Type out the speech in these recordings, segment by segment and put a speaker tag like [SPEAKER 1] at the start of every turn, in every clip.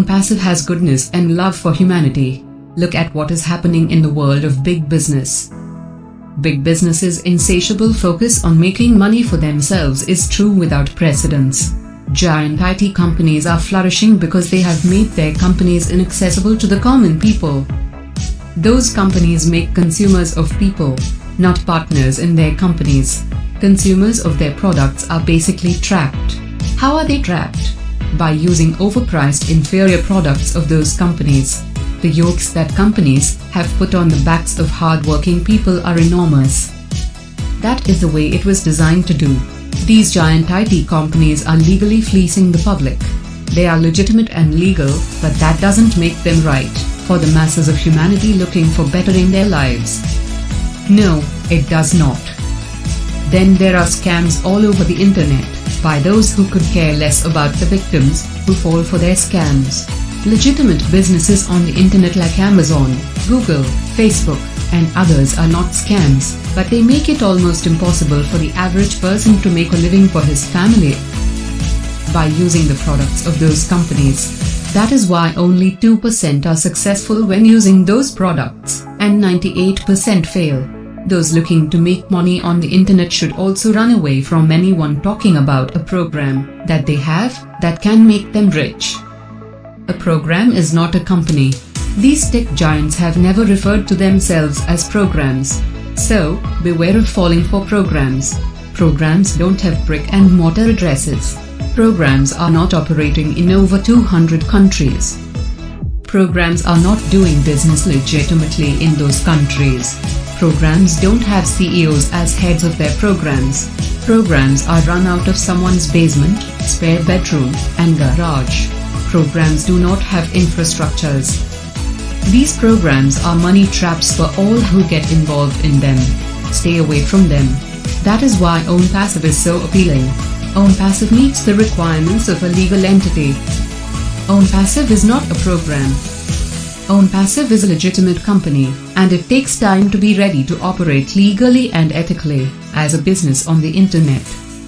[SPEAKER 1] ONPASSIVE has goodness and love for humanity. Look at what is happening in the world of big business. Big business's insatiable focus on making money for themselves is true without precedence. Giant IT companies are flourishing because they have made their companies inaccessible to the common people. Those companies make consumers of people, not partners in their companies. Consumers of their products are basically trapped. How are they trapped? By using overpriced inferior products of those companies. The yokes that companies have put on the backs of hard-working people are enormous. That is the way it was designed to do. These giant IT companies are legally fleecing the public. They are legitimate and legal, but that doesn't make them right for the masses of humanity looking for bettering their lives. No, it does not. Then there are scams all over the internet, by those who could care less about the victims who fall for their scams. Legitimate businesses on the internet like Amazon, Google, Facebook, and others are not scams, but they make it almost impossible for the average person to make a living for his family by using the products of those companies. That is why only 2% are successful when using those products, and 98% fail. Those looking to make money on the internet should also run away from anyone talking about a program that they have that can make them rich. A program is not a company. These tech giants have never referred to themselves as programs. So, beware of falling for programs. Programs don't have brick and mortar addresses. Programs are not operating in over 200 countries. Programs are not doing business legitimately in those countries. Programs don't have CEOs as heads of their programs. Programs are run out of someone's basement, spare bedroom, and garage. Programs do not have infrastructures. These programs are money traps for all who get involved in them. Stay away from them. That is why ONPASSIVE is so appealing. ONPASSIVE meets the requirements of a legal entity. ONPASSIVE is not a program. ONPASSIVE is a legitimate company, and it takes time to be ready to operate legally and ethically as a business on the internet.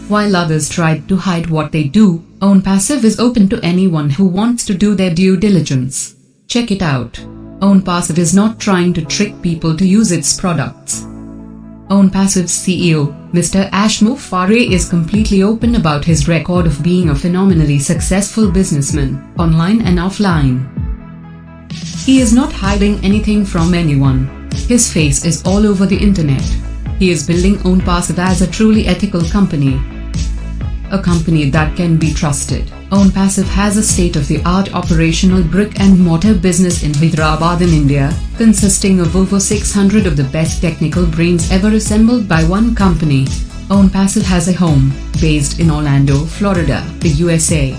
[SPEAKER 1] While others tried to hide what they do, ONPASSIVE is open to anyone who wants to do their due diligence. Check it out. ONPASSIVE is not trying to trick people to use its products. ONPASSIVE's CEO, Mr. ASHMUFAREH, is completely open about his record of being a phenomenally successful businessman, online and offline. He is not hiding anything from anyone. His face is all over the internet. He is building ONPASSIVE as a truly ethical company. A company that can be trusted. ONPASSIVE has a state-of-the-art operational brick-and-mortar business in Hyderabad in India, consisting of over 600 of the best technical brains ever assembled by one company. ONPASSIVE has a home, based in Orlando, Florida, the USA.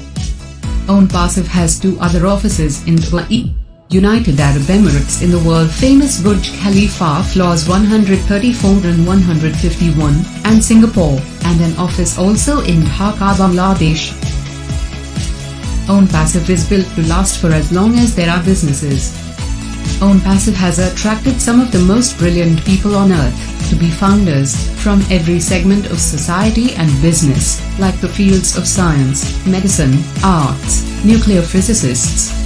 [SPEAKER 1] ONPASSIVE has 2 other offices in Dubai, United Arab Emirates in the world-famous Burj Khalifa floors 134 and 151, and Singapore, and an office also in Dhaka, Bangladesh. ONPASSIVE is built to last for as long as there are businesses. ONPASSIVE has attracted some of the most brilliant people on earth to be founders from every segment of society and business, like the fields of science, medicine, arts, nuclear physicists,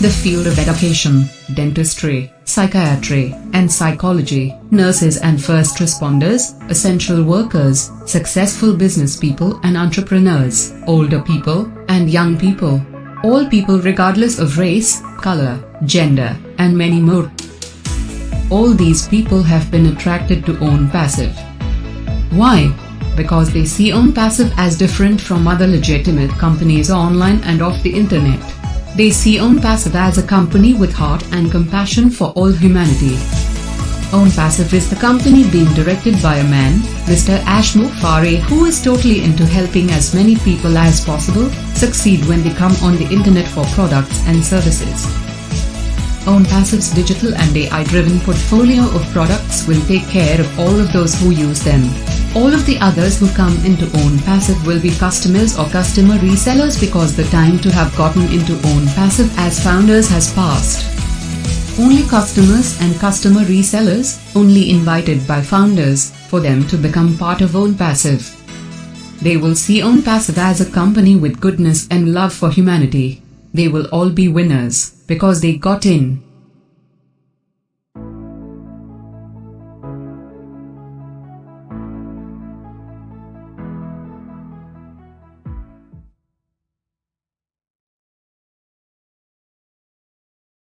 [SPEAKER 1] the field of education, dentistry, psychiatry, and psychology, nurses and first responders, essential workers, successful business people and entrepreneurs, older people, and young people. All people regardless of race, color, gender, and many more. All these people have been attracted to ONPASSIVE. Why? Because they see ONPASSIVE as different from other legitimate companies online and off the internet. They see ONPASSIVE as a company with heart and compassion for all humanity. ONPASSIVE is the company being directed by a man, Mr. ASHMUFAREH, who is totally into helping as many people as possible succeed when they come on the internet for products and services. ONPASSIVE's digital and AI-driven portfolio of products will take care of all of those who use them. All of the others who come into ONPASSIVE will be customers or customer resellers because the time to have gotten into ONPASSIVE as founders has passed. Only customers and customer resellers, only invited by founders, for them to become part of ONPASSIVE. They will see ONPASSIVE as a company with goodness and love for humanity. They will all be winners because they got in.